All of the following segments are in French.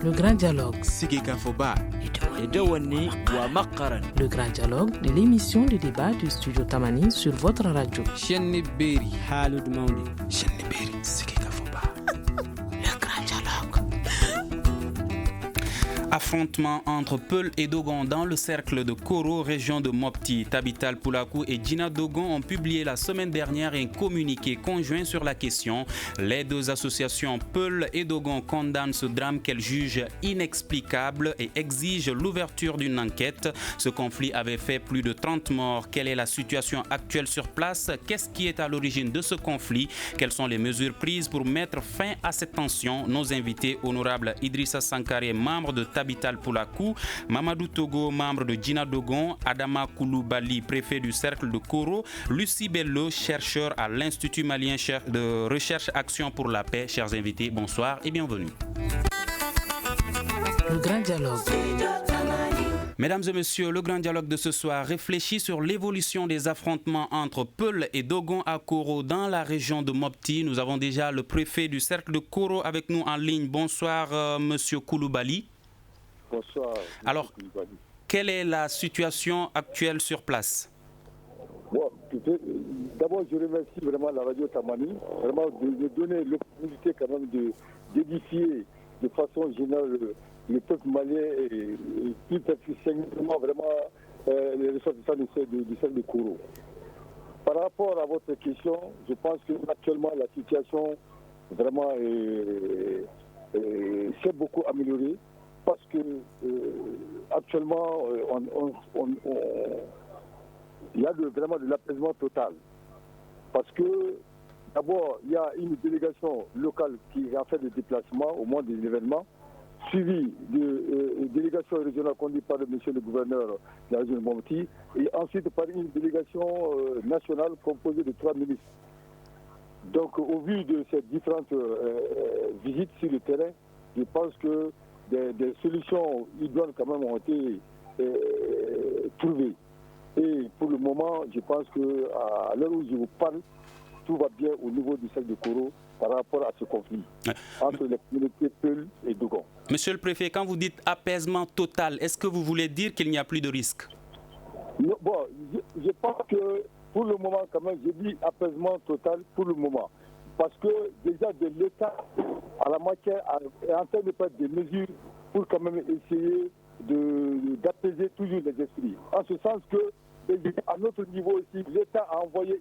Le grand dialogue. Le grand dialogue de l'émission de débat du studio Tamani sur votre radio. Le grand dialogue. Affrontement entre Peul et Dogon dans le cercle de Koro, région de Mopti. Tabital Poulakou et Djina Dogon ont publié la semaine dernière un communiqué conjoint sur la question. Les deux associations Peul et Dogon condamnent ce drame qu'elles jugent inexplicable et exigent l'ouverture d'une enquête. Ce conflit avait fait plus de 30 morts. Quelle est la situation actuelle sur place? Qu'est-ce qui est à l'origine de ce conflit? Quelles sont les mesures prises pour mettre fin à cette tension? Nos invités, honorable Idrissa Sankaré, membre de Tabital Poulakou, Mamadou Togo, membre de Djina Dogon, Adama Kouloubali, préfet du cercle de Koro, Lucie Bello, chercheur à l'Institut malien de recherche Action pour la paix. Chers invités, bonsoir et bienvenue. Le grand dialogue. Mesdames et messieurs, le grand dialogue de ce soir réfléchit sur l'évolution des affrontements entre Peul et Dogon à Koro dans la région de Mopti. Nous avons déjà le préfet du cercle de Koro avec nous en ligne. Bonsoir, monsieur Kouloubali. Bonsoir. Alors, quelle est la situation actuelle sur place? Bon, d'abord, je remercie vraiment la radio Tamani, vraiment de donner l'opportunité quand même d'édifier de façon générale le peuple malien et plus précisément vraiment les ressortissants du cercle de Koro. Par rapport à votre question, je pense que actuellement la situation vraiment s'est beaucoup améliorée. Parce que actuellement, il y a vraiment de l'apaisement total. Parce que d'abord, il y a une délégation locale qui a fait des déplacements au moment des événements, suivie de délégation régionale conduite par monsieur le gouverneur de la région de Mopti, et ensuite par une délégation nationale composée de 3 ministres. Donc, au vu de ces différentes visites sur le terrain, je pense que des solutions idoines quand même ont été trouvées. Et pour le moment, je pense qu'à l'heure où je vous parle, tout va bien au niveau du cercle de Koro par rapport à ce conflit entre les communautés Peul et Dogon. Monsieur le préfet, quand vous dites apaisement total, est-ce que vous voulez dire qu'il n'y a plus de risque? Non, bon, je pense que pour le moment, quand même, j'ai dit apaisement total pour le moment. Parce que déjà de l'État à la matière est en train de prendre des mesures pour quand même essayer d'apaiser toujours les esprits. En ce sens que, à notre niveau aussi, l'État a envoyé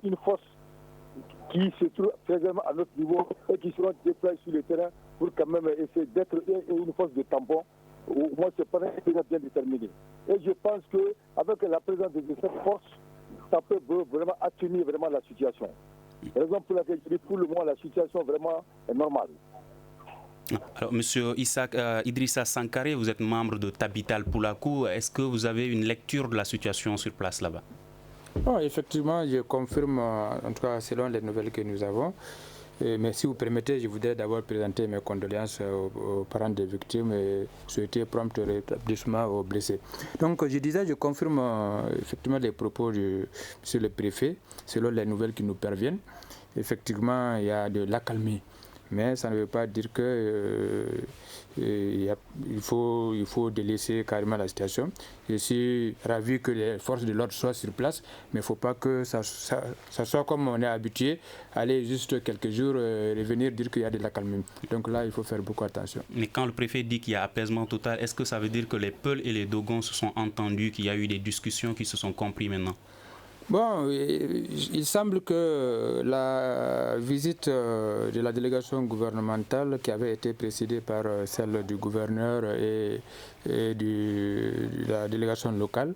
une force qui se trouve présentement à notre niveau et qui seront déployés sur le terrain pour quand même essayer d'être une force de tampon. Au moins, c'est pas bien déterminé. Et je pense qu'avec la présence de cette force, ça peut vraiment atténuer vraiment la situation. Raison pour laquelle je dis pour le moment la situation vraiment est normale. Alors, monsieur Idrissa Sankaré, vous êtes membre de Tabital Poulakou. Est-ce que vous avez une lecture de la situation sur place là-bas? Oh, effectivement, je confirme, en tout cas selon les nouvelles que nous avons. Mais si vous permettez, je voudrais d'abord présenter mes condoléances aux parents des victimes et souhaiter prompt rétablissement aux blessés. Donc je disais, je confirme effectivement les propos du monsieur le préfet, selon les nouvelles qui nous parviennent. Effectivement, il y a de l'accalmie. Mais ça ne veut pas dire qu'il faut délaisser carrément la situation. Je suis ravi que les forces de l'ordre soient sur place, mais il ne faut pas que ça soit comme on est habitué, aller juste quelques jours, revenir dire qu'il y a de l'accalmie. Donc là, il faut faire beaucoup attention. Mais quand le préfet dit qu'il y a apaisement total, est-ce que ça veut dire que les Peul et les Dogons se sont entendus, qu'il y a eu des discussions qui se sont compris maintenant? Bon, il semble que la visite de la délégation gouvernementale qui avait été précédée par celle du gouverneur et de la délégation locale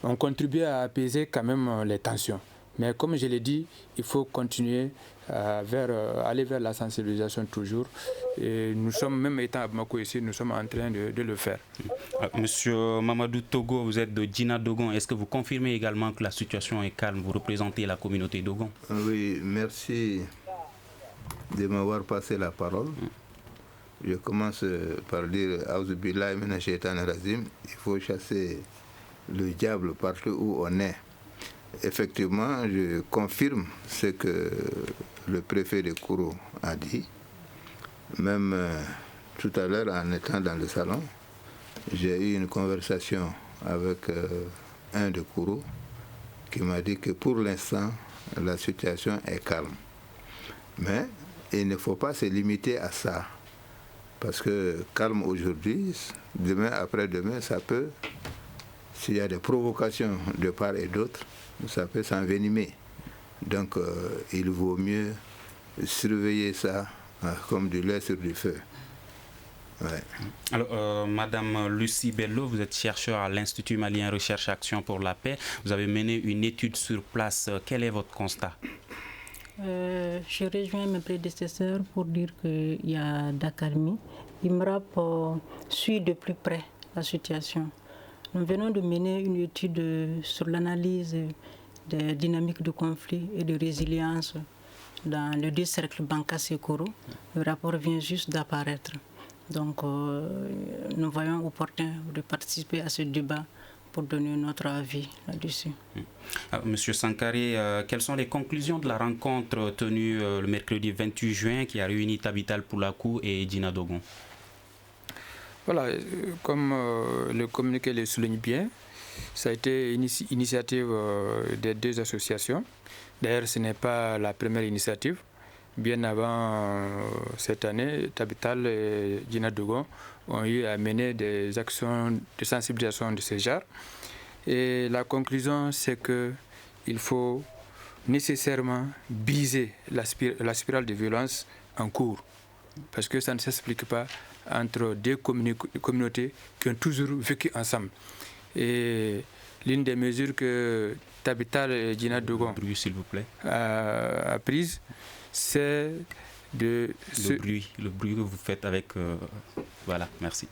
ont contribué à apaiser quand même les tensions. Mais comme je l'ai dit, il faut continuer aller vers la sensibilisation toujours. Et nous sommes, même étant à Bamako ici, nous sommes en train de le faire. Monsieur Mamadou Togo, vous êtes de Djina Dogon. Est-ce que vous confirmez également que la situation est calme? Vous représentez la communauté Dogon. Oui, merci de m'avoir passé la parole. Je commence par dire Aouzubillahi minash shaitanir rajim. Il faut chasser le diable partout où on est. Effectivement, je confirme ce que le préfet de Koro a dit. Même tout à l'heure, en étant dans le salon, j'ai eu une conversation avec un de Kourou qui m'a dit que pour l'instant, la situation est calme. Mais il ne faut pas se limiter à ça. Parce que calme aujourd'hui, demain, après-demain, ça peut, s'il y a des provocations de part et d'autre, ça peut s'envenimer. Donc il vaut mieux surveiller ça comme du lait sur du feu. Ouais. Alors, Madame Lucie Bello, vous êtes chercheur à l'Institut malien Recherche Action pour la paix. Vous avez mené une étude sur place. Quel est votre constat? Je rejoins mes prédécesseurs pour dire qu'il y a d'accalmie. IMRAP suit de plus près la situation. Nous venons de mener une étude sur l'analyse des dynamiques de conflit et de résilience dans le 2 cercles Bankas et Koro. Le rapport vient juste d'apparaître. Donc, nous voyons opportun de participer à ce débat pour donner notre avis là-dessus. Monsieur Sankari, quelles sont les conclusions de la rencontre tenue le mercredi 28 juin qui a réuni Tabital Poulakou et Djina Dogon? Voilà, comme le communiqué le souligne bien, ça a été une initiative des deux associations. D'ailleurs, ce n'est pas la première initiative. Bien avant cette année, Tabital et Djina Dogon ont eu à mener des actions de sensibilisation de ce genre. Et la conclusion, c'est qu'il faut nécessairement briser la spirale de violence en cours. Parce que ça ne s'explique pas entre deux communautés qui ont toujours vécu ensemble. Et l'une des mesures que Tabital et Djina Dogon s'il vous plaît, a prise, c'est le bruit que vous faites avec... voilà, merci.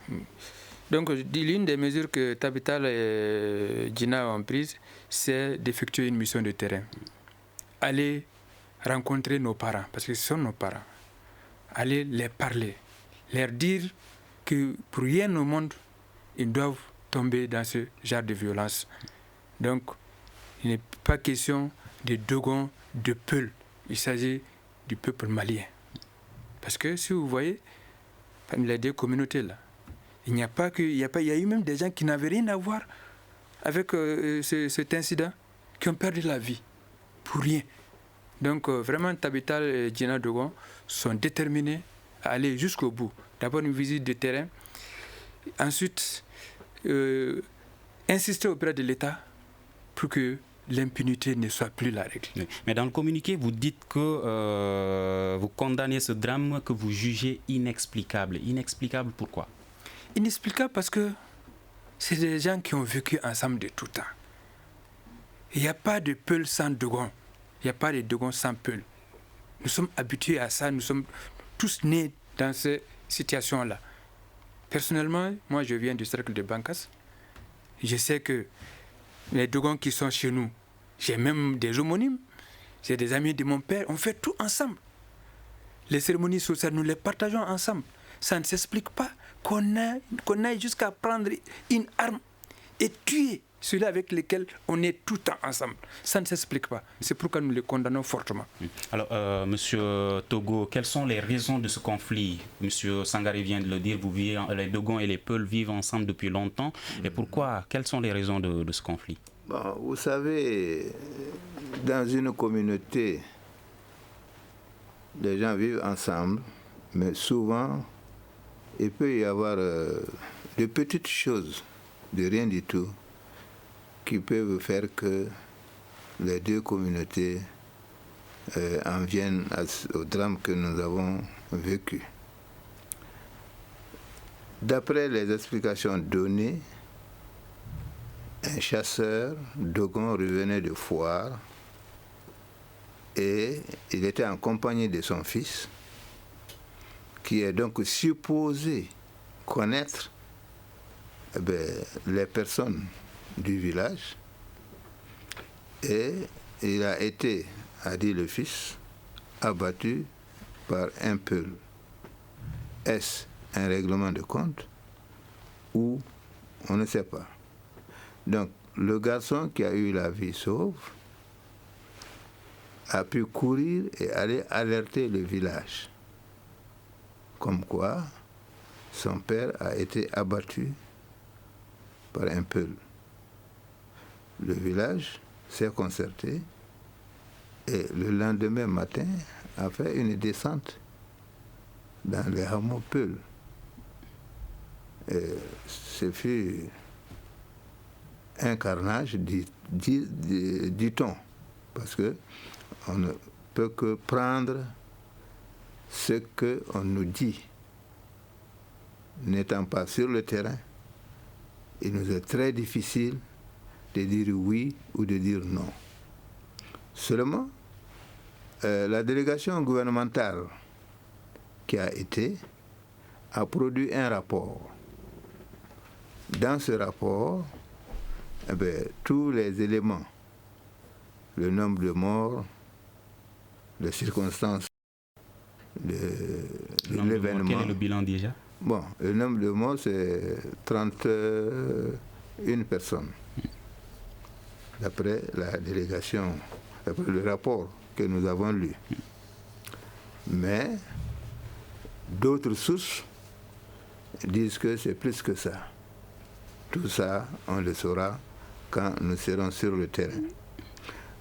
Donc, l'une des mesures que Tabital et Djina ont prises, c'est d'effectuer une mission de terrain. Aller rencontrer nos parents, parce que ce sont nos parents. Aller les parler, leur dire que pour rien au monde, ils doivent tomber dans ce genre de violence. Donc, il n'est pas question de Dogon, de Peul. Il s'agit du peuple malien. Parce que si vous voyez, parmi les deux communautés là, il y a eu même des gens qui n'avaient rien à voir avec cet incident, qui ont perdu la vie pour rien. Donc vraiment, Tabital et Djina Dogon sont déterminés à aller jusqu'au bout. D'abord une visite de terrain, ensuite insister auprès de l'État pour que l'impunité ne soit plus la règle. Mais dans le communiqué, vous dites que vous condamnez ce drame que vous jugez inexplicable. Inexplicable pourquoi? Inexplicable parce que c'est des gens qui ont vécu ensemble de tout temps. Il n'y a pas de Peul sans Dogon. Il n'y a pas de Dogon sans Peul. Nous sommes habitués à ça. Nous sommes tous nés dans ces situations-là. Personnellement, moi je viens du cercle de Bankas. Je sais que les Dogons qui sont chez nous, j'ai même des homonymes, j'ai des amis de mon père, on fait tout ensemble. Les cérémonies sociales, nous les partageons ensemble. Ça ne s'explique pas qu'on aille jusqu'à prendre une arme et tuer ceux-là avec lesquels on est tout le temps ensemble. Ça ne s'explique pas. C'est pourquoi nous les condamnons fortement. Alors, Monsieur Togo, quelles sont les raisons de ce conflit? Monsieur Sangari vient de le dire, les Dogons et les Peuls vivent ensemble depuis longtemps. Et pourquoi? Quelles sont les raisons de ce conflit? Bon, vous savez, dans une communauté, les gens vivent ensemble, mais souvent, il peut y avoir de petites choses, de rien du tout, qui peuvent faire que les deux communautés en viennent au drame que nous avons vécu. D'après les explications données, un chasseur, Dogon, revenait de foire et il était en compagnie de son fils, qui est donc supposé connaître les personnes du village, et il a été, a dit le fils, abattu par un Peul. Est-ce un règlement de compte ou on ne sait pas. Donc le garçon qui a eu la vie sauve a pu courir et aller alerter le village comme quoi son père a été abattu par un peul. Le village s'est concerté et le lendemain matin a fait une descente dans les hameaux Peul. Ce fut un carnage, dit-on, parce qu'on ne peut que prendre ce qu'on nous dit. N'étant pas sur le terrain, il nous est très difficile de dire oui ou de dire non. Seulement, la délégation gouvernementale qui a produit un rapport. Dans ce rapport, tous les éléments, le nombre de morts, les circonstances de l'événement. Quel est le bilan déjà? Bon, le nombre de morts, c'est 31 personnes. D'après la délégation, d'après le rapport que nous avons lu. Mais d'autres sources disent que c'est plus que ça. Tout ça, on le saura quand nous serons sur le terrain.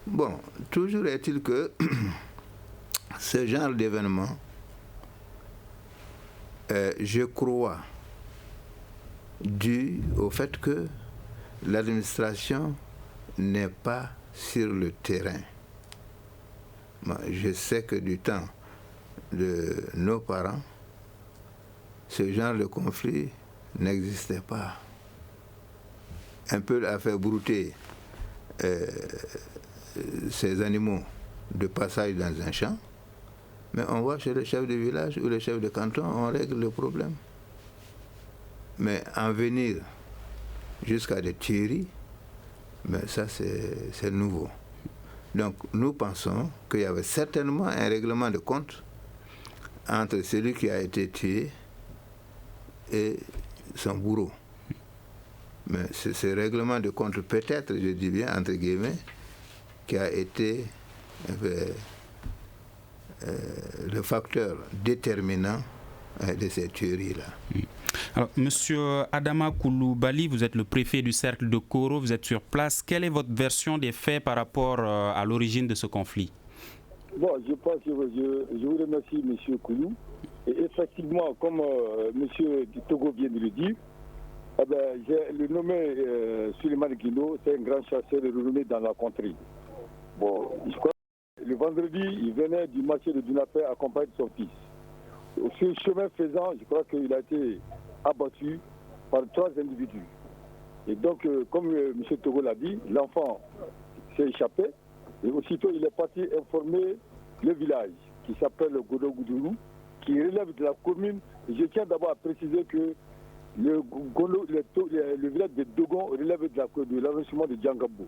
Bon, toujours est-il que ce genre d'événement, je crois, dû au fait que l'administration n'est pas sur le terrain. Moi, je sais que du temps de nos parents, ce genre de conflit n'existait pas. Un peu a fait brouter ces animaux de passage dans un champ, mais on voit chez le chef de village ou le chef de canton, on règle le problème. Mais en venir jusqu'à des tueries, mais ça c'est nouveau. Donc nous pensons qu'il y avait certainement un règlement de compte entre celui qui a été tué et son bourreau. Mais c'est ce règlement de compte, peut-être, je dis bien, entre guillemets, qui a été le facteur déterminant de ces tueries-là. Alors, Monsieur Adama Koulibaly, vous êtes le préfet du cercle de Koro, vous êtes sur place. Quelle est votre version des faits par rapport à l'origine de ce conflit? Bon, je pense que je vous remercie, M. Koulou. Et effectivement, comme M. Togo vient de le dire, j'ai le nommé Suleiman Guindo, c'est un grand chasseur renommé dans la contrée. Bon, je crois que le vendredi, il venait du marché de Dunapé accompagné de son fils. Sur chemin faisant, je crois qu'il a été abattu par 3 individus. Et donc, comme M. Togo l'a dit, l'enfant s'est échappé. Et aussitôt, il est parti informer le village qui s'appelle Godo-Goudourou, qui relève de la commune. Et je tiens d'abord à préciser que le village de Dogon relève de l'arrondissement de Djangabou.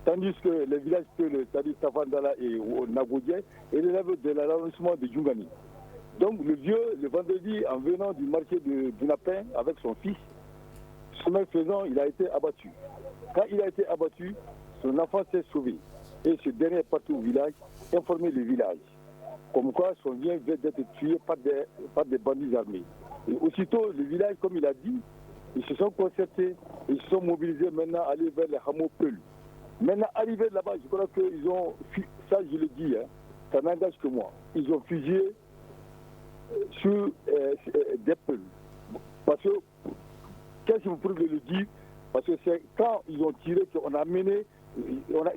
Tandis que les villages, c'est-à-dire Tafandala et Nagodien, relèvent de l'arrondissement de Djungani. Donc le vieux, le vendredi, en venant du marché de Dunapin avec son fils, chemin faisant, il a été abattu. Quand il a été abattu, son enfant s'est sauvé. Et ce dernier est parti au village, informer le village. Comme quoi son bien vient d'être tué par des bandits armés. Et aussitôt, le village, comme il a dit, ils se sont concertés, ils se sont mobilisés maintenant à aller vers les hameaux Peul. Maintenant, arrivés là-bas, je crois qu'ils ont, ça je le dis, ça n'engage que moi, ils ont fusillé sur des Peuls. Parce que, qu'est-ce que vous pouvez le dire? Parce que c'est quand ils ont tiré qu'on a mené,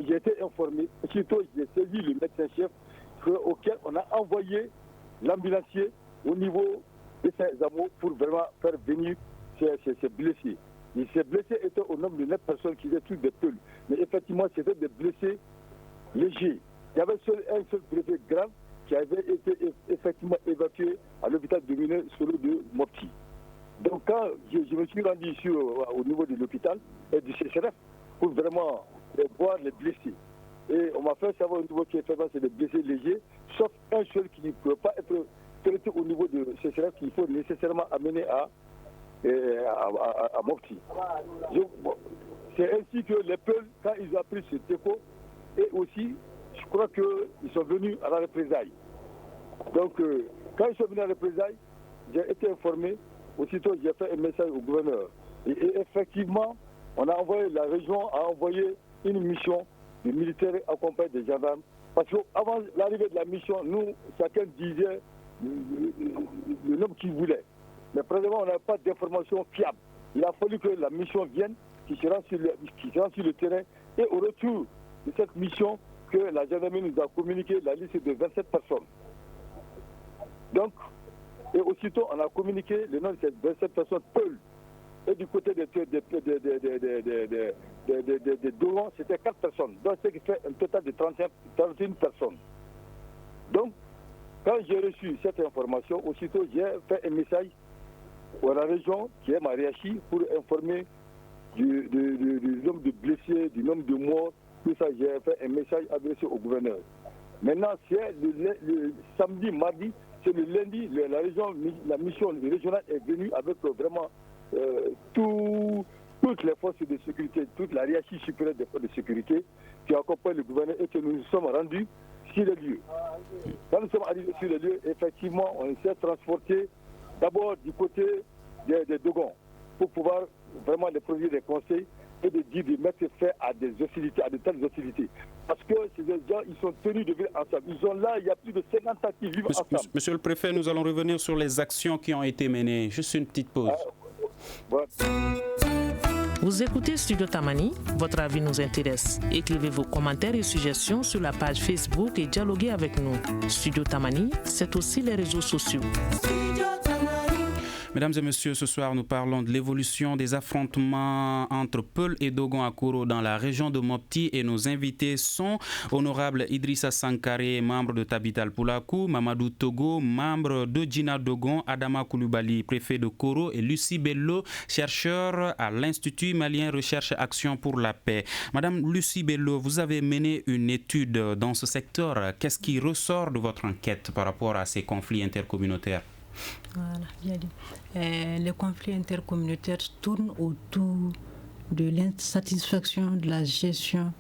j'ai été informé, surtout j'ai saisi le médecin-chef, auquel on a envoyé l'ambulancier au niveau de ces hameaux pour vraiment faire venir ces blessés. Et ces blessés étaient au nombre de 9 personnes qui étaient tous des Peuls. Mais effectivement, c'était des blessés légers. Il y avait un seul blessé grave qui avait été effectivement évacué à l'hôpital de Miné sur le de Mopti. Donc quand je me suis rendu ici au niveau de l'hôpital et du CCRF pour vraiment voir les blessés. Et on m'a fait savoir au niveau qui est fait, c'est des blessés légers, sauf un seul qui ne peut pas être traité au niveau de CCRF qu'il faut nécessairement amener à Mopti. C'est ainsi que les Peuls, quand ils ont pris ce dépôt, et aussi, je crois qu'ils sont venus à la représailles. Donc, quand ils sont venus à la représailles, j'ai été informé, aussitôt j'ai fait un message au gouverneur. Et effectivement, la région a envoyé une mission de militaires accompagnés des gendarmes. Parce qu'avant l'arrivée de la mission, nous, chacun disait le nombre qu'il voulait. Mais présentement, on n'a pas d'informations fiables. Il a fallu que la mission vienne, qui se rend sur le terrain, et au retour de cette mission, que la gendarmerie nous a communiqué la liste de 27 personnes. Donc, et aussitôt, on a communiqué le nom de ces 27 personnes, Peul. Et du côté des Dogon, c'était 4 personnes. Donc, ce qui fait un total de 31 personnes. Donc, quand j'ai reçu cette information, aussitôt, j'ai fait un message à la région, qui est Mariachi, pour informer du nombre de blessés, du nombre de morts. Tout ça, j'ai fait un message adressé au gouverneur. Maintenant, c'est le samedi, mardi, c'est le lundi, la mission régionale est venue avec vraiment toutes les forces de sécurité, toute la hiérarchie supérieure des forces de sécurité qui accompagne le gouverneur et que nous nous sommes rendus sur les lieux. Quand nous sommes arrivés sur les lieux, effectivement, on s'est transporté d'abord du côté des Dogons pour pouvoir vraiment les produire des conseils et de dire de mettre fin à des hostilités, à de telles hostilités. Parce que ces gens, ils sont tenus de vivre ensemble. Ils sont là, il y a plus de 50 ans qui vivent ensemble. Monsieur le préfet, nous allons revenir sur les actions qui ont été menées. Juste une petite pause. Voilà. Vous écoutez Studio Tamani, votre avis nous intéresse. Écrivez vos commentaires et suggestions sur la page Facebook et dialoguez avec nous. Studio Tamani, c'est aussi les réseaux sociaux. Mesdames et messieurs, ce soir, nous parlons de l'évolution des affrontements entre Peul et Dogon à Koro dans la région de Mopti et nos invités sont Honorable Idrissa Sankaré, membre de Tabital Poulakou, Mamadou Togo, membre de Djina Dogon, Adama Koulibaly, préfet de Koro et Lucie Bello, chercheur à l'Institut malien Recherche Action pour la paix. Madame Lucie Bello, vous avez mené une étude dans ce secteur. Qu'est-ce qui ressort de votre enquête par rapport à ces conflits intercommunautaires? Voilà, bien dit. Les conflits intercommunautaires tournent autour de l'insatisfaction de la gestion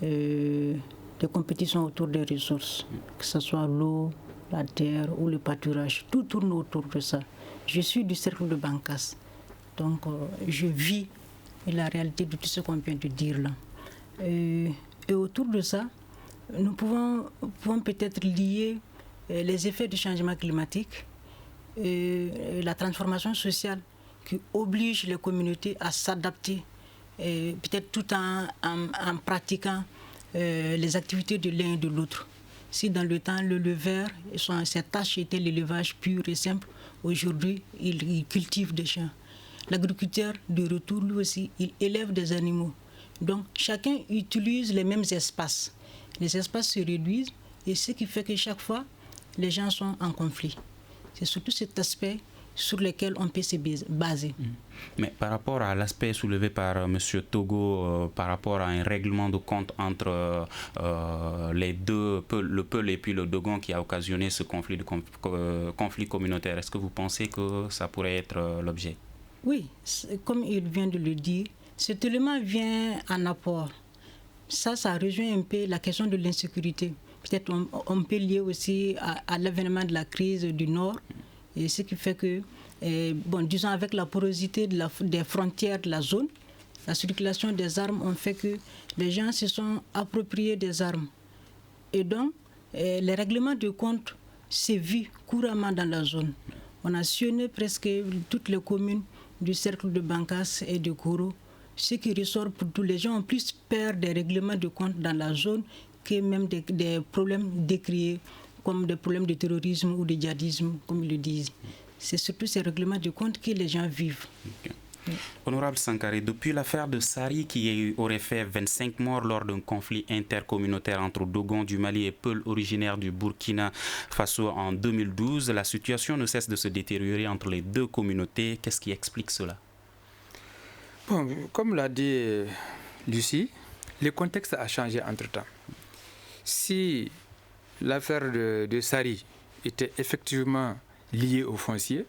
des compétitions autour des ressources, que ce soit l'eau, la terre ou le pâturage. Tout tourne autour de ça. Je suis du cercle de Bankas, donc je vis la réalité de tout ce qu'on vient de dire là. Et autour de ça, nous pouvons peut-être lier les effets du changement climatique, la transformation sociale qui oblige les communautés à s'adapter, peut-être tout en pratiquant les activités de l'un et de l'autre. Si dans le temps, le leveur, sa tâche était l'élevage pur et simple, aujourd'hui, il cultive des champs. L'agriculteur, de retour, lui aussi, il élève des animaux. Donc, chacun utilise les mêmes espaces. Les espaces se réduisent et ce qui fait que chaque fois, les gens sont en conflit. C'est surtout cet aspect sur lequel on peut se baser. Mais par rapport à l'aspect soulevé par M. Togo, par rapport à un règlement de compte entre les deux, le Peul et puis le Dogon qui a occasionné ce conflit communautaire, est-ce que vous pensez que ça pourrait être l'objet? Oui, comme il vient de le dire, cet élément vient en apport. Ça rejoint un peu la question de l'insécurité. Peut-être on peut lier aussi à l'avènement de la crise du Nord, et ce qui fait que, disons avec la porosité des frontières de la zone, la circulation des armes ont fait que les gens se sont appropriés des armes. Et donc, les règlements de compte se vivent couramment dans la zone. On a sillonné presque toutes les communes du cercle de Bankas et de Koro. Ce qui ressort pour tous les gens ont plus peur des règlements de compte dans la zone que même des problèmes décriés comme des problèmes de terrorisme ou de djihadisme, comme ils le disent. C'est surtout ces règlements de compte que les gens vivent. Okay. Honorable Sankaré, depuis l'affaire de Sari qui aurait fait 25 morts lors d'un conflit intercommunautaire entre Dogon du Mali et Peul originaire du Burkina Faso en 2012, la situation ne cesse de se détériorer entre les deux communautés. Qu'est-ce qui explique cela? Bon, comme l'a dit Lucie, le contexte a changé entre-temps. Si l'affaire de Sari était effectivement liée au foncier,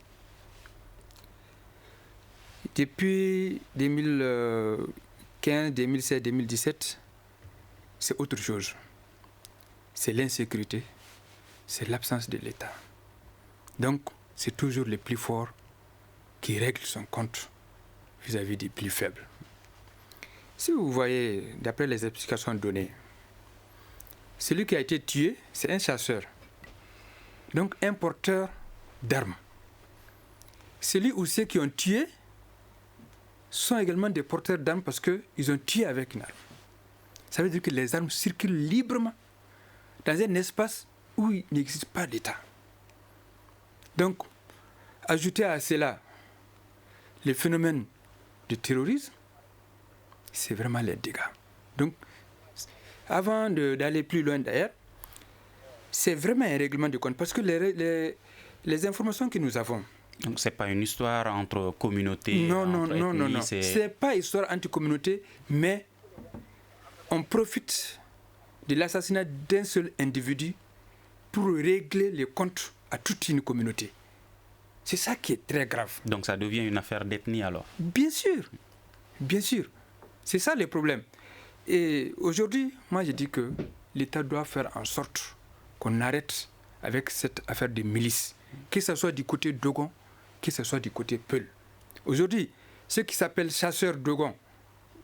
depuis 2015, 2016, 2017, c'est autre chose. C'est l'insécurité, c'est l'absence de l'État. Donc, c'est toujours le plus fort qui règle son compte vis-à-vis des plus faibles. Si vous voyez, d'après les explications données, celui qui a été tué, c'est un chasseur, donc un porteur d'armes. Celui ou ceux qui ont tué sont également des porteurs d'armes parce qu'ils ont tué avec une arme. Ça veut dire que les armes circulent librement dans un espace où il n'existe pas d'État. Donc, ajouter à cela les phénomènes de terrorisme, c'est vraiment les dégâts. Donc, avant d'aller plus loin d'ailleurs, c'est vraiment un règlement de compte parce que les informations que nous avons. Donc, ce n'est pas une histoire entre communautés. Non. Ce n'est pas une histoire entre communautés, mais on profite de l'assassinat d'un seul individu pour régler les comptes à toute une communauté. C'est ça qui est très grave. Donc ça devient une affaire d'ethnie alors? Bien sûr. C'est ça le problème. Et aujourd'hui, moi je dis que l'État doit faire en sorte qu'on arrête avec cette affaire de milice. Que ce soit du côté Dogon, que ce soit du côté Peul. Aujourd'hui, ceux qui s'appellent chasseurs Dogon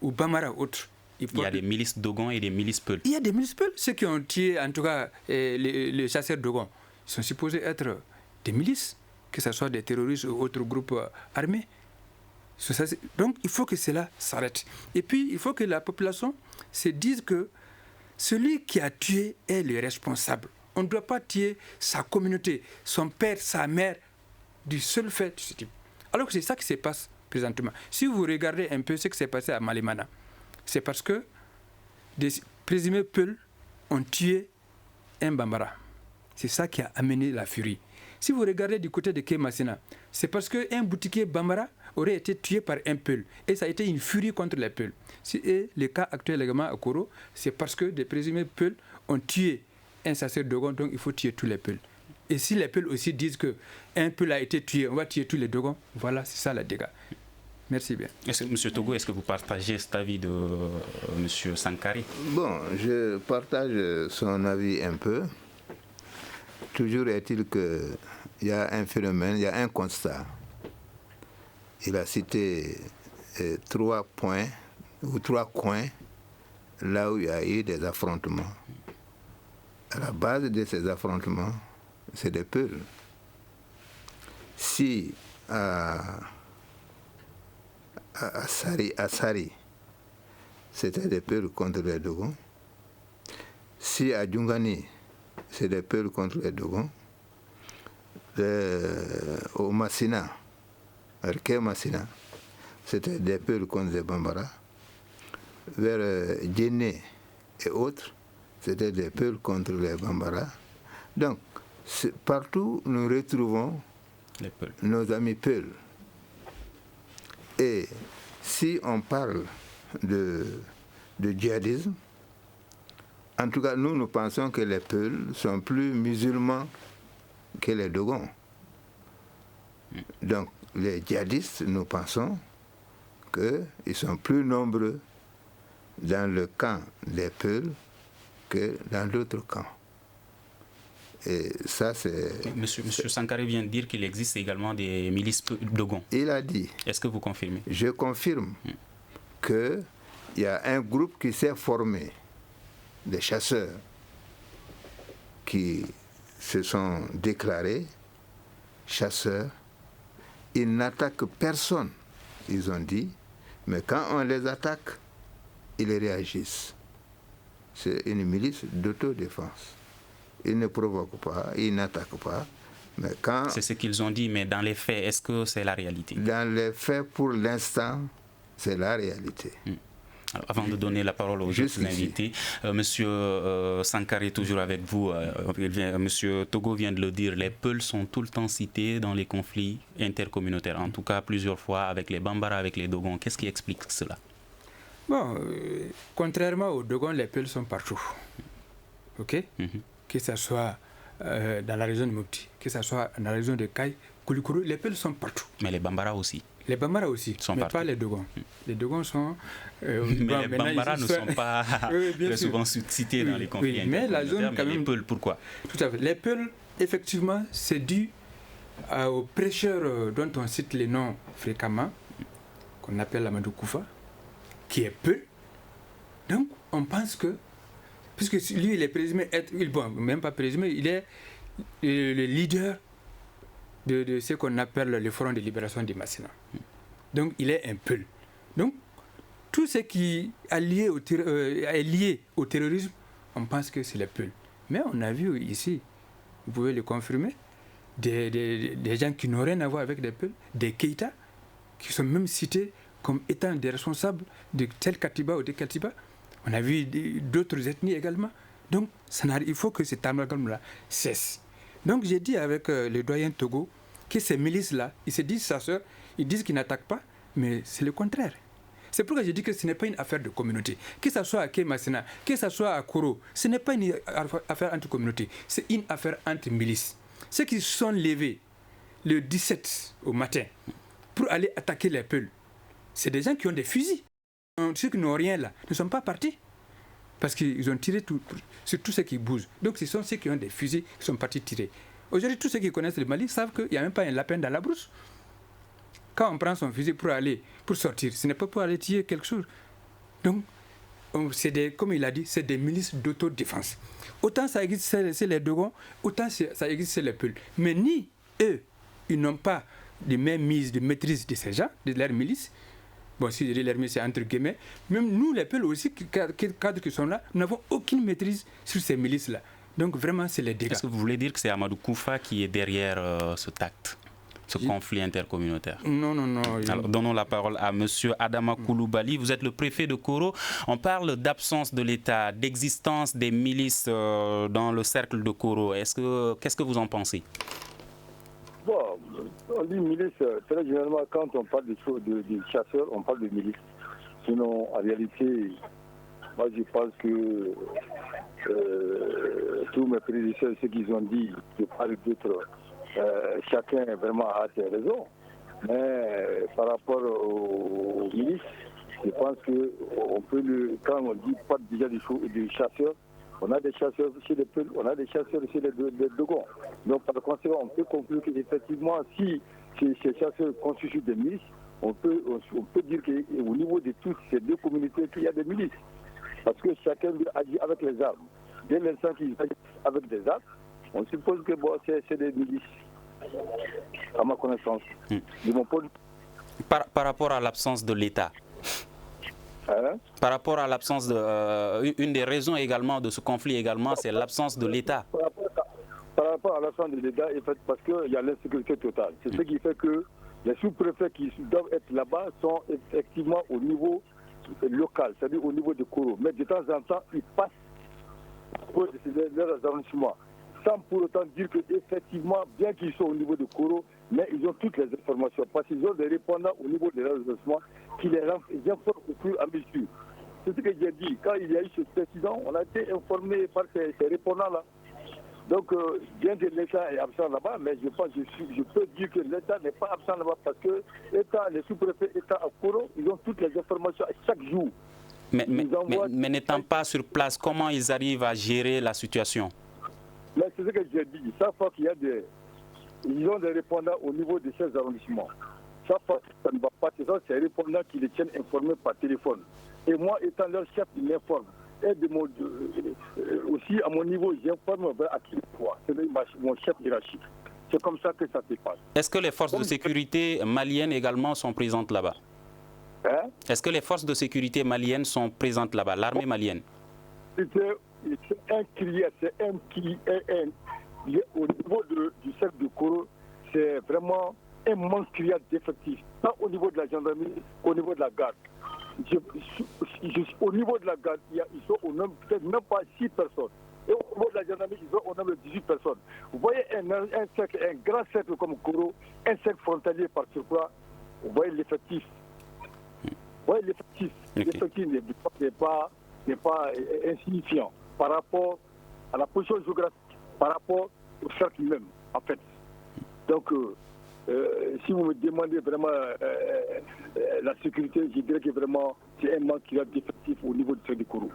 ou Bambara ou autres, il y a des milices Dogon et des milices Peul. Il y a des milices Peul. Ceux qui ont tué, en tout cas, les chasseurs Dogon, ils sont supposés être des milices, que ce soit des terroristes ou autres groupes armés. Donc, il faut que cela s'arrête. Et puis, il faut que la population se dise que celui qui a tué est le responsable. On ne doit pas tuer sa communauté, son père, sa mère, du seul fait de ce type. Alors que c'est ça qui se passe présentement. Si vous regardez un peu ce qui s'est passé à Malemana, c'est parce que des présumés Peul ont tué un Bambara. C'est ça qui a amené la furie. Si vous regardez du côté de Kemasina, c'est parce qu'un boutiquier Bambara aurait été tué par un Peul. Et ça a été une furie contre les Peuls. Et le cas actuel également à Koro, c'est parce que des présumés Peuls ont tué un chasseur Dogon, donc il faut tuer tous les Peuls. Et si les Peuls aussi disent qu'un Peul a été tué, on va tuer tous les Dogons, voilà, c'est ça le dégât. Merci bien. Monsieur Togo, est-ce que vous partagez cet avis de Monsieur Sankari? Bon, je partage son avis un peu. Toujours est-il qu'il y a un phénomène, il y a un constat. Il a cité 3 points ou 3 coins là où il y a eu des affrontements. À la base de ces affrontements, c'est des Peuls. Si à Sari, c'était des Peuls contre les Dogons. Si à Djungani, c'est des Peuls contre les Dogons. Au Massina, à Massina, c'était des Peuls contre les Bambara. Vers Djenné et autres, c'était des Peuls contre les Bambara. Donc, partout, nous retrouvons nos amis Peuls. Et si on parle de djihadisme, en tout cas, nous pensons que les Peuls sont plus musulmans que les Dogons. Donc, les djihadistes, nous pensons qu'ils sont plus nombreux dans le camp des Peuls que dans d'autres camps. Et ça, c'est... Monsieur Sankari vient de dire qu'il existe également des milices Dogon. Il a dit. Est-ce que vous confirmez? Je confirme qu'il y a un groupe qui s'est formé, des chasseurs, qui se sont déclarés chasseurs. Ils n'attaquent personne, ils ont dit, mais quand on les attaque, ils réagissent. C'est une milice d'autodéfense. Ils ne provoquent pas, ils n'attaquent pas. Mais quand... C'est ce qu'ils ont dit, mais dans les faits, est-ce que c'est la réalité? Dans les faits, pour l'instant, c'est la réalité. Alors, avant de donner la parole aux autres invités, Monsieur Sankari, toujours avec vous. Monsieur Togo vient de le dire, les Peuls sont tout le temps cités dans les conflits intercommunautaires, en tout cas plusieurs fois avec les Bambara, avec les Dogons. Qu'est-ce qui explique cela? Bon, contrairement aux Dogons, les Peuls sont partout. Ok? Que ce soit dans la région de Mopti, que ce soit dans la région de Kaï, Koulikoro, les Peuls sont partout. Mais les Bambara aussi. Les Bambara aussi, mais partout. pas les Dogons. Les Dogons sont... mais les Bambara ne sont pas très souvent cités dans les conflits intercommunautaires, mais les Peuls, pourquoi? Tout à fait. Les Peuls, effectivement, c'est dû au prêcheur dont on cite les noms fréquemment, qu'on appelle Amadou Koufa, qui est Peul. Donc, on pense que, puisque lui, il est présumé être, bon, même pas présumé, il est le leader de ce qu'on appelle le Front de libération du Massina. Donc, il est un Peul. Donc, tout ce qui est lié au terrorisme, on pense que c'est le Peul. Mais on a vu ici, vous pouvez le confirmer, des gens qui n'ont rien à voir avec des Peuls, des Keïta, qui sont même cités comme étant des responsables de tel Katiba ou de Katiba. On a vu d'autres ethnies également. Donc, il faut que cet amalgame-là cesse. Donc, j'ai dit avec le doyen Togo que ces milices-là, ils se disent chasseurs, ils disent qu'ils n'attaquent pas, mais c'est le contraire. C'est pourquoi j'ai dit que ce n'est pas une affaire de communauté. Que ce soit à Kémassina, que ce soit à Koro, ce n'est pas une affaire entre communautés, c'est une affaire entre milices. Ceux qui sont levés le 17 au matin pour aller attaquer les Peuls, c'est des gens qui ont des fusils. Ceux qui n'ont rien là ne sont pas partis parce qu'ils ont tiré sur tous ceux qui bougent. Donc ce sont ceux qui ont des fusils qui sont partis tirer. Aujourd'hui, tous ceux qui connaissent le Mali savent qu'il n'y a même pas un lapin dans la brousse. Quand on prend son fusil pour sortir, ce n'est pas pour aller tirer quelque chose. Donc, comme il a dit, c'est des milices d'autodéfense. Autant ça existe chez les Dogons, autant ça existe chez les Peuls. Mais ni eux, ils n'ont pas de mainmise, de maîtrise de ces gens, de leurs milices. Bon, si je dis leurs milices, c'est entre guillemets. Même nous, les Peuls aussi, cadres qui sont là, nous n'avons aucune maîtrise sur ces milices-là. Donc vraiment, c'est les dégâts. Est-ce que vous voulez dire que c'est Amadou Koufa qui est derrière ce acte, ce conflit intercommunautaire? Non. Alors, donnons la parole à M. Adama Koulibaly. Vous êtes le préfet de Koro. On parle d'absence de l'État, d'existence des milices dans le cercle de Koro. Qu'est-ce que vous en pensez? Bon, on dit milice, très généralement, quand on parle de chasseurs, on parle de milice. Sinon, en réalité, moi je pense que tous mes prédécesseurs, ce qu'ils ont dit, de part et d'autre, chacun vraiment a ses raisons. Mais par rapport aux milices, je pense que quand on dit pas déjà des chasseurs, on a des chasseurs chez les Peuls, on a des chasseurs chez les Dogons. Donc par conséquent, on peut conclure qu'effectivement, si ces chasseurs constituent des milices, on peut dire qu'au niveau de toutes ces deux communautés, qu'il y a des milices. Parce que chacun agit avec les armes. Dès l'instant qu'ils agissent avec des armes, on suppose que c'est des milices, à ma connaissance. De mon point de vue. Par rapport à l'absence de l'État. Par rapport à l'absence de... une des raisons également de ce conflit également, c'est l'absence de l'État. Par rapport à l'absence de l'État, parce qu'il y a l'insécurité totale. C'est ce qui fait que les sous-préfets qui doivent être là-bas sont effectivement au niveau local, c'est-à-dire au niveau de Koro. Mais de temps en temps, ils passent pour leurs arrondissements, sans pour autant dire qu'effectivement, bien qu'ils soient au niveau de Koro, mais ils ont toutes les informations, parce qu'ils ont des répondants au niveau de leurs arrondissements qui les informent au fur et à mesure. C'est ce que j'ai dit. Quand il y a eu ce président, on a été informé par ces répondants-là. Donc, bien que l'État est absent là-bas, mais je peux dire que l'État n'est pas absent là-bas parce que les sous-préfets État à Koro, ils ont toutes les informations chaque jour. Mais n'étant pas sur place, comment ils arrivent à gérer la situation? Mais c'est ce que j'ai dit. Chaque fois qu'il y a ils ont des répondants au niveau de ces arrondissements. Chaque fois que ça ne va pas, ce sont ces répondants qui les tiennent informés par téléphone. Et moi, étant leur chef, ils m'informent. Et aussi, à mon niveau, j'informe à qui fois. C'est mon chef hiérarchique. C'est comme ça que ça se passe. Est-ce que les forces de sécurité maliennes également sont présentes là-bas? Est-ce que les forces de sécurité maliennes sont présentes là-bas, l'armée malienne? C'est un crier, au niveau du cercle de Koro, c'est vraiment un manque criard d'effectifs, pas au niveau de la gendarmerie, au niveau de la garde. Au niveau de la garde, ils sont au nombre peut-être même pas 6 personnes. Et au niveau de la gendarmerie, ils sont au nombre de 18 personnes. Vous voyez un grand cercle comme Koro, un cercle frontalier par surcroît, vous voyez l'effectif. L'effectif n'est pas insignifiant par rapport à la position géographique, par rapport au cercle même, en fait. Donc, si vous me demandez vraiment la sécurité, je dirais que vraiment c'est un manque d'effectif au niveau du cercle de Koro.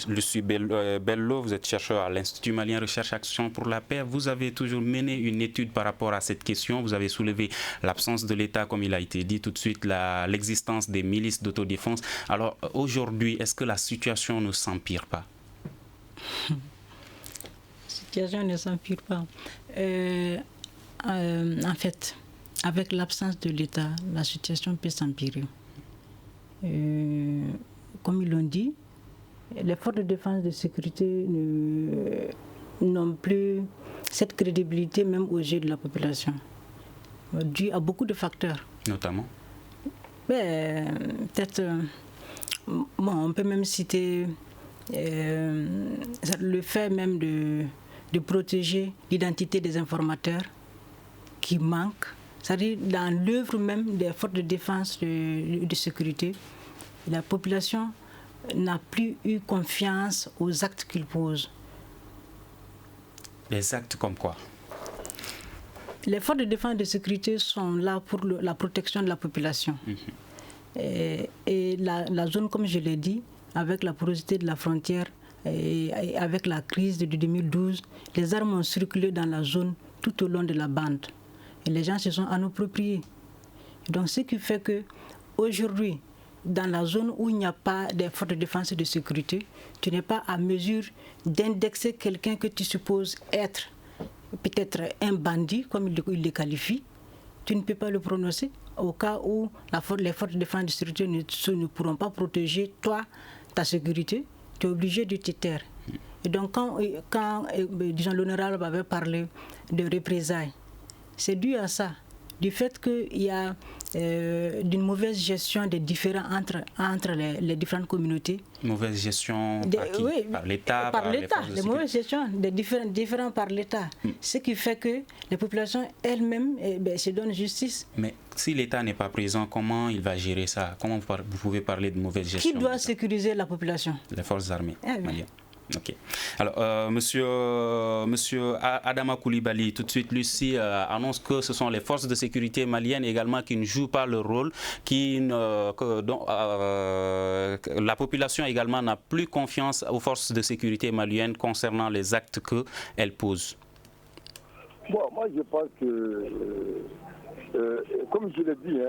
Lucie Bello, vous êtes chercheur à l'Institut malien Recherche Action pour la paix. Vous avez toujours mené une étude par rapport à cette question. Vous avez soulevé l'absence de l'État, comme il a été dit tout de suite, l'existence des milices d'autodéfense. Alors aujourd'hui, est-ce que la situation ne s'empire pas? La situation ne s'empire pas. En fait, avec l'absence de l'État, la situation peut s'empirer. Comme ils l'ont dit, les forces de défense et de sécurité n'ont plus cette crédibilité même aux yeux de la population, dû à beaucoup de facteurs. Notamment peut-être, on peut même citer le fait même de protéger l'identité des informateurs qui manque. C'est-à-dire dans l'œuvre même des forces de défense et de sécurité, la population n'a plus eu confiance aux actes qu'ils posent. Les actes comme quoi? Les forces de défense et de sécurité sont là pour la protection de la population. Et la zone, comme je l'ai dit, avec la porosité de la frontière et avec la crise de 2012, les armes ont circulé dans la zone tout au long de la bande. Et les gens se sont appropriés. Donc ce qui fait qu'aujourd'hui, dans la zone où il n'y a pas de forces de défense et de sécurité, tu n'es pas à mesure d'indexer quelqu'un que tu supposes être peut-être un bandit, comme il le qualifie. Tu ne peux pas le prononcer au cas où les forces de défense et de sécurité ne pourront pas protéger toi, ta sécurité. Tu es obligé de te taire. Et donc quand disons, l'honorable avait parlé de représailles, c'est dû à ça, du fait qu'il y a d'une mauvaise gestion des différends entre les différentes communautés. Mauvaise gestion par qui? Oui, par l'État, par l'État. Les mauvaise gestion des différends par l'État. Ce qui fait que les populations elles-mêmes se donnent justice. Mais si l'État n'est pas présent, comment il va gérer ça? Comment vous pouvez parler de mauvaise gestion? Qui doit sécuriser la population? Les forces armées maliennes. Ok. Alors, monsieur Adama Coulibaly, tout de suite, Lucie annonce que ce sont les forces de sécurité maliennes également qui ne jouent pas le rôle, dont la population également n'a plus confiance aux forces de sécurité maliennes concernant les actes qu'elles posent. Bon, moi je pense que, comme je l'ai dit,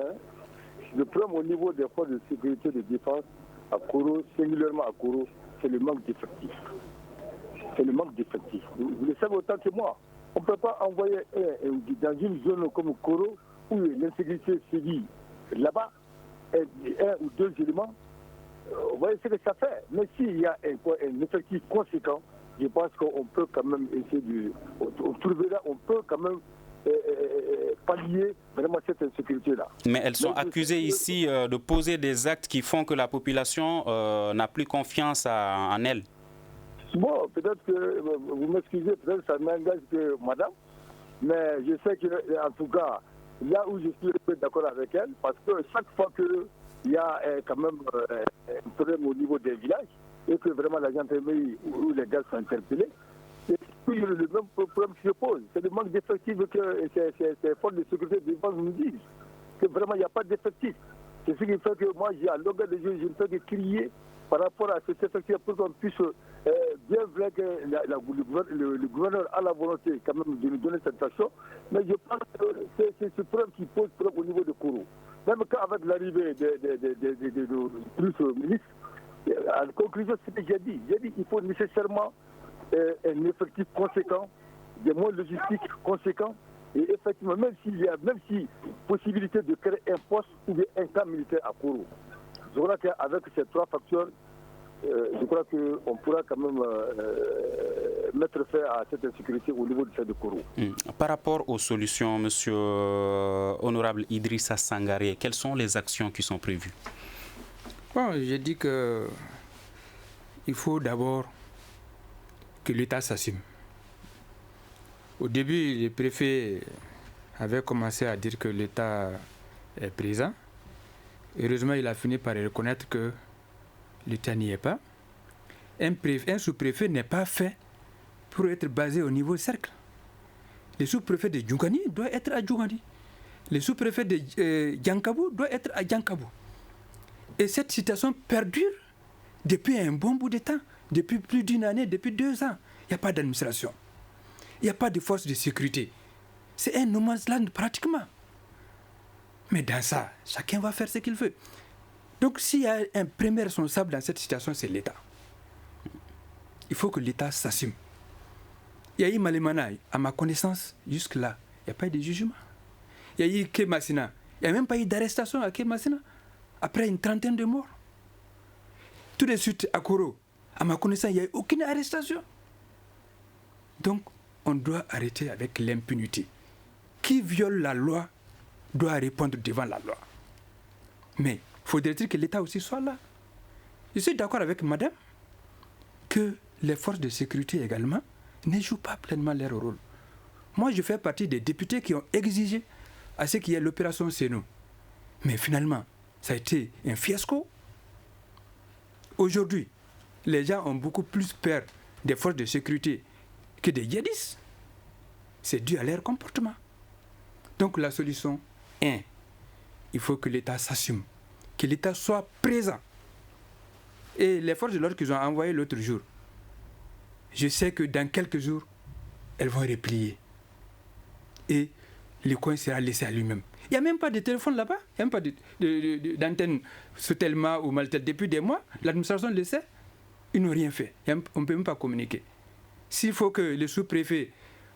le problème au niveau des forces de sécurité et de défense à Koro, singulièrement à Koro, c'est le manque d'effectifs. C'est le manque d'effectifs. Vous le savez autant que moi. On ne peut pas envoyer dans une zone comme Koro où l'insécurité sévit là-bas, un ou deux éléments. Vous voyez ce que ça fait. Mais s'il y a un effectif conséquent, je pense qu'on peut quand même essayer on peut quand même pallier vraiment cette insécurité-là. Mais elles sont accusées ici de poser des actes qui font que la population n'a plus confiance en elles. Bon, peut-être que vous m'excusez, peut-être que ça m'engage que madame, mais je sais que en tout cas, là où je suis d'accord avec elle, parce que chaque fois qu'il y a quand même un problème au niveau des villages, et que vraiment la gendarmerie ou les gars sont interpellés, c'est toujours le même problème qui se pose. C'est le manque d'effectifs que ces forces de sécurité de défense nous disent. Que vraiment il n'y a pas d'effectifs. C'est ce qui fait que moi, à longueur de jeu, je ne fais que crier par rapport à cet effectif pour qu'on puisse bien vrai que le gouverneur a la volonté quand même de nous donner cette action. Mais je pense que c'est ce problème qui pose problème au niveau de Koro. Même qu'avec l'arrivée de plus ministres, en conclusion, c'est ce que j'ai dit. J'ai dit qu'il faut nécessairement un effectif conséquent, des moyens logistiques conséquents, et effectivement, même si possibilité de créer un poste ou un camp militaire à Koro. Je crois qu'avec ces trois facteurs, je crois qu'on pourra quand même mettre fin à cette insécurité au niveau de Koro. Par rapport aux solutions, monsieur honorable Idrissa Sangaré, quelles sont les actions qui sont prévues? Bon, j'ai dit que il faut d'abord que l'État s'assume. Au début, le préfet avait commencé à dire que l'État est présent. Heureusement, il a fini par reconnaître que l'État n'y est pas. Un sous-préfet n'est pas fait pour être basé au niveau cercle. Le sous-préfet de Djougani doit être à Djougani. Le sous-préfet de Djankabou doit être à Djankabou. Et cette situation perdure depuis un bon bout de temps, depuis plus d'une année, depuis 2 ans, il n'y a pas d'administration. Il n'y a pas de force de sécurité. C'est un no man's land pratiquement. Mais dans ça, chacun va faire ce qu'il veut. Donc s'il y a un premier responsable dans cette situation, c'est l'État. Il faut que l'État s'assume. Il y a eu Malemana, à ma connaissance, jusque-là, il n'y a pas eu de jugement. Il y a eu Kemassina, il n'y a même pas eu d'arrestation à Kemassina, après une 30aine de morts. Tout de suite, à Koro, à ma connaissance, il n'y a eu aucune arrestation. Donc, on doit arrêter avec l'impunité. Qui viole la loi doit répondre devant la loi. Mais faudrait-il que l'État aussi soit là? Je suis d'accord avec madame que les forces de sécurité également ne jouent pas pleinement leur rôle. Moi, je fais partie des députés qui ont exigé à ce qu'il y ait l'opération Seno. Mais finalement, ça a été un fiasco. Aujourd'hui, les gens ont beaucoup plus peur des forces de sécurité que des djihadistes. C'est dû à leur comportement. Donc la solution, il faut que l'État s'assume, que l'État soit présent. Et les forces de l'ordre qu'ils ont envoyées l'autre jour, je sais que dans quelques jours, elles vont replier. Et le coin sera laissé à lui-même. Il n'y a même pas de téléphone là-bas, il n'y a même pas d'antenne Sotelma ou Maltel. Depuis des mois, l'administration le sait, ils n'ont rien fait. On ne peut même pas communiquer. S'il faut que le sous-préfet,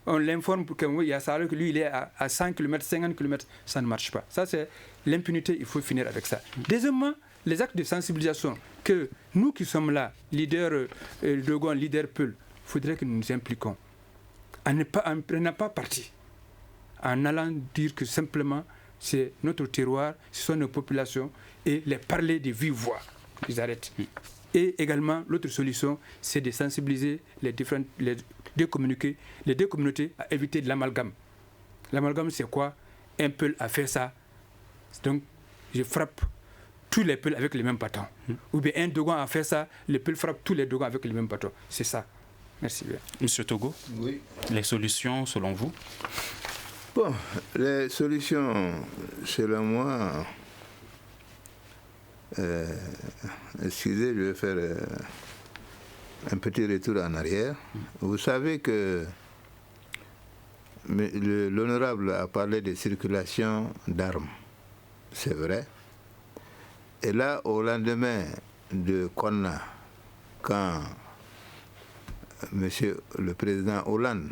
on l'informe pour qu'il y a ça, que lui il est à 100 km, 50 km, ça ne marche pas. Ça c'est l'impunité, il faut finir avec ça. Deuxièmement, les actes de sensibilisation, que nous qui sommes là, leader Dogon, leader Peul, il faudrait que nous nous impliquons. En ne prenant pas parti, en allant dire que simplement c'est notre terroir, ce sont nos populations, et les parler de vive voix, ils arrêtent. Et également, l'autre solution, c'est de sensibiliser les deux communautés à éviter de l'amalgame. L'amalgame, c'est quoi? Un Peul a fait ça, donc je frappe tous les Peuls avec les mêmes bâtons. Ou bien un Dogon a fait ça, les Peuls frappent tous les Dogons avec les mêmes bâtons. C'est ça. Merci bien. Monsieur Togo, Oui. Les solutions selon vous? Bon, les solutions, selon moi, excusez, je vais faire un petit retour en arrière. Vous savez que l'honorable a parlé de circulation d'armes. C'est vrai. Et là, au lendemain de Konna, quand Monsieur le Président Hollande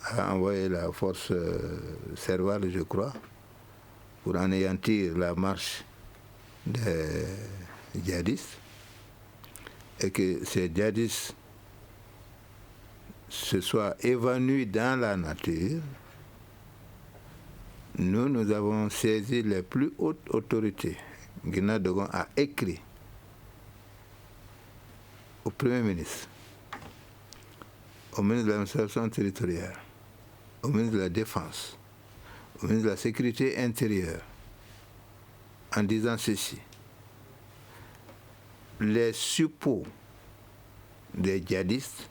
a envoyé la force Serval, je crois, pour anéantir la marche des djihadistes, et que ces djihadistes se soient évanouis dans la nature, nous avons saisi les plus hautes autorités. Guinée Dogon a écrit au Premier ministre, au ministre de l'administration territoriale, au ministre de la Défense, au ministre de la Sécurité intérieure, en disant ceci: les suppôts des djihadistes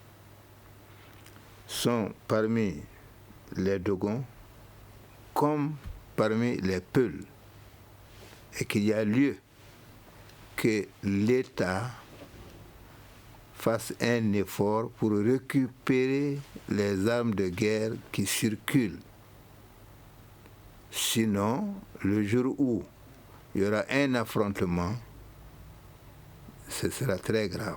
sont parmi les Dogons comme parmi les Peuls, et qu'il y a lieu que l'État fasse un effort pour récupérer les armes de guerre qui circulent. Sinon, le jour où il y aura un affrontement, ce sera très grave.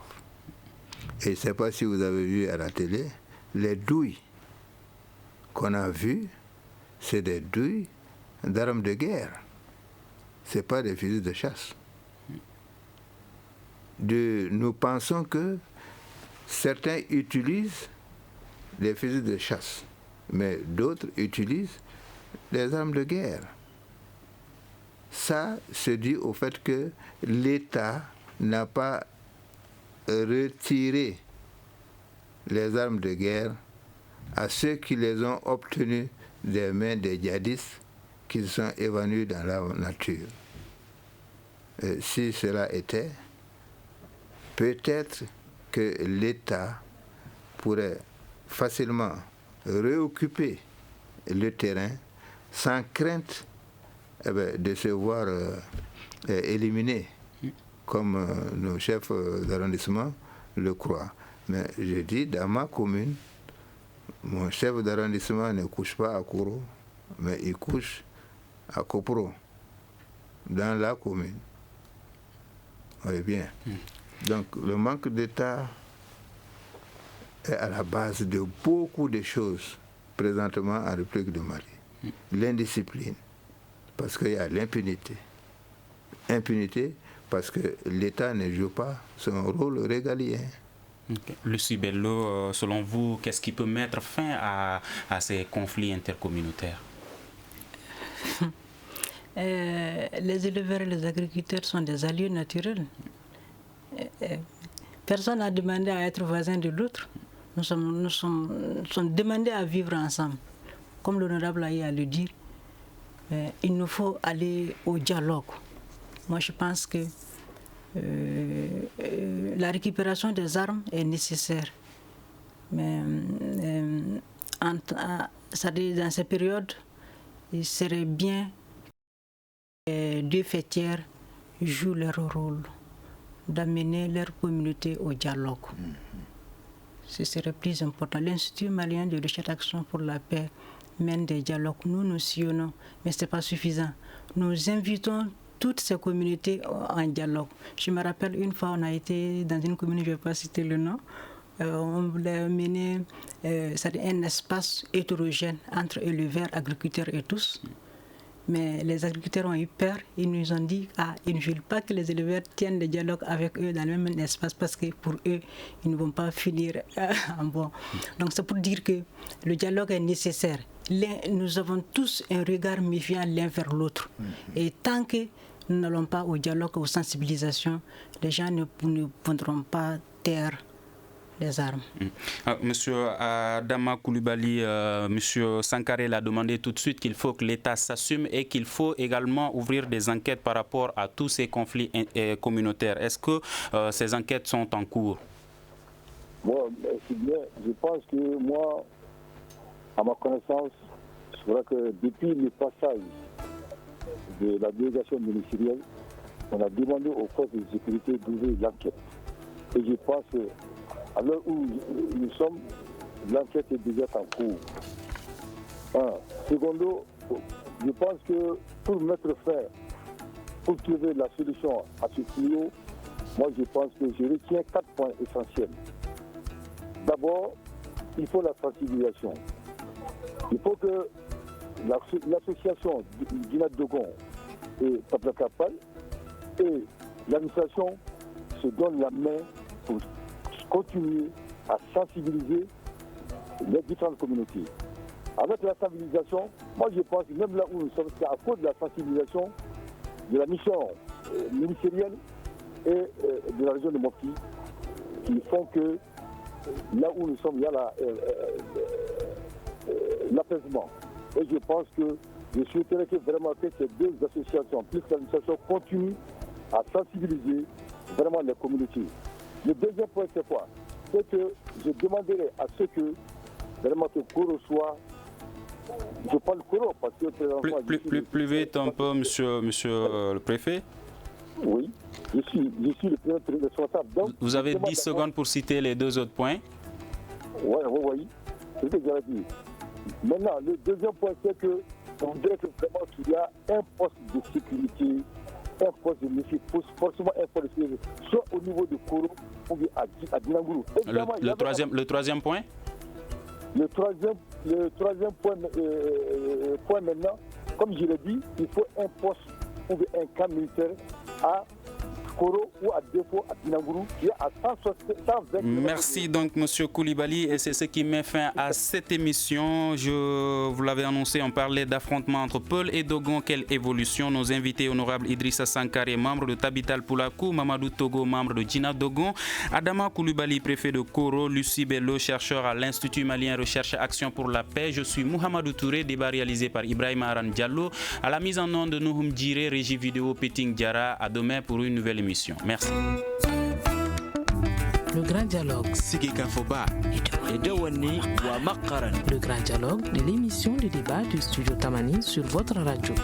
Et je ne sais pas si vous avez vu à la télé, les douilles qu'on a vues, c'est des douilles d'armes de guerre. Ce n'est pas des fusils de chasse. Nous pensons que certains utilisent les fusils de chasse, mais d'autres utilisent des armes de guerre. Ça se dit au fait que l'État n'a pas retiré les armes de guerre à ceux qui les ont obtenues des mains des djihadistes qui se sont évanouis dans la nature. Si cela était, peut-être que l'État pourrait facilement réoccuper le terrain sans crainte de se voir éliminé comme nos chefs d'arrondissement le croient. Mais je dis, dans ma commune, mon chef d'arrondissement ne couche pas à Koro, mais il couche à Kopro, dans la commune. Oui, bien. Donc, le manque d'État est à la base de beaucoup de choses présentement en République du Mali. L'indiscipline, parce qu'il y a l'impunité. Impunité, parce que l'État ne joue pas son rôle régalien. Lucie Bello, selon vous, qu'est-ce qui peut mettre fin à ces conflits intercommunautaires? Les éleveurs et les agriculteurs sont des alliés naturels. Personne n'a demandé à être voisin de l'autre. Nous sommes demandés à vivre ensemble. Comme l'honorable a eu à le dire, il nous faut aller au dialogue. Moi, je pense que la récupération des armes est nécessaire. Mais dans ces périodes, il serait bien que les deux fêtières jouent leur rôle, d'amener leur communauté au dialogue. Ce serait plus important. L'Institut malien de recherche d'action pour la paix mène des dialogues. Nous sillonnons, mais ce n'est pas suffisant. Nous invitons toutes ces communautés en dialogue. Je me rappelle une fois, on a été dans une commune, je ne vais pas citer le nom, on voulait mener un espace hétérogène entre éleveurs, agriculteurs et tous. Mais les agriculteurs ont eu peur, ils nous ont dit ils ne veulent pas que les éleveurs tiennent le dialogue avec eux dans le même espace parce que pour eux, ils ne vont pas finir en bon. Donc c'est pour dire que le dialogue est nécessaire. Nous avons tous un regard méfiant l'un vers l'autre. Et tant que nous n'allons pas au dialogue, aux sensibilisations, les gens ne voudront pas taire les armes. Monsieur Adama Coulibaly, Monsieur Sankaré l'a demandé tout de suite qu'il faut que l'État s'assume et qu'il faut également ouvrir des enquêtes par rapport à tous ces conflits communautaires. Est-ce que ces enquêtes sont en cours? Bon, c'est bien. Je pense que moi, à ma connaissance, c'est vrai que depuis le passage de la délégation ministérielle, on a demandé aux forces de sécurité d'ouvrir l'enquête. Et je pense que à l'heure où nous sommes, l'enquête est déjà en cours. Secondo, je pense que pour mettre fin, pour trouver la solution à ce fléau, moi je pense que je retiens 4 points essentiels. D'abord, il faut la sensibilisation. Il faut que l'association Djinad Dogon et Pabla Kapal et l'administration se donnent la main pour continuer à sensibiliser les différentes communautés. Avec la sensibilisation, moi je pense que même là où nous sommes, c'est à cause de la sensibilisation de la mission ministérielle et de la région de Mopti qui font que là où nous sommes, il y a l'apaisement. Et je pense que je souhaiterais que vraiment que ces deux associations, plus l'administration, continuent à sensibiliser vraiment les communautés. Le deuxième point, c'est quoi? C'est que je demanderai à ceux que vraiment que Koro soit. Je parle Koro parce que. Plus vite un peu, monsieur le préfet. Oui, je suis le premier responsable. Donc, vous avez 10 secondes pour citer les deux autres points. Oui. C'est ce que j'avais dit. Maintenant, le deuxième point, c'est que on voudrait que vraiment qu'il y a un poste de sécurité, un poste de métier, forcément un poste de sécurité, soit au niveau de Koro ou à Dinangourou. Le troisième point? Le troisième point maintenant, comme je l'ai dit, il faut un poste ou un camp militaire à Koro ou à défaut à Dinangourou qui est à 120. Merci donc monsieur Coulibaly et c'est ce qui met fin à cette émission. Je vous l'avais annoncé, on parlait d'affrontement entre Peul et Dogon. Quelle évolution? Nos invités honorables Idrissa Sankaré, membre de Tabital Poulakou, Mamadou Togo, membre de Djinad Dogon, Adama Coulibaly, préfet de Koro, Lucie Bello, chercheur à l'Institut malien Recherche Action pour la paix. Je suis Mouhamadou Touré, débat réalisé par Ibrahim Aran Diallo. À la mise en onde de Nouhoum Djiré, régie vidéo Peting Diara. À demain pour une nouvelle émission. Merci. Le grand dialogue. Le grand dialogue de l'émission de débat du studio Tamani sur votre radio.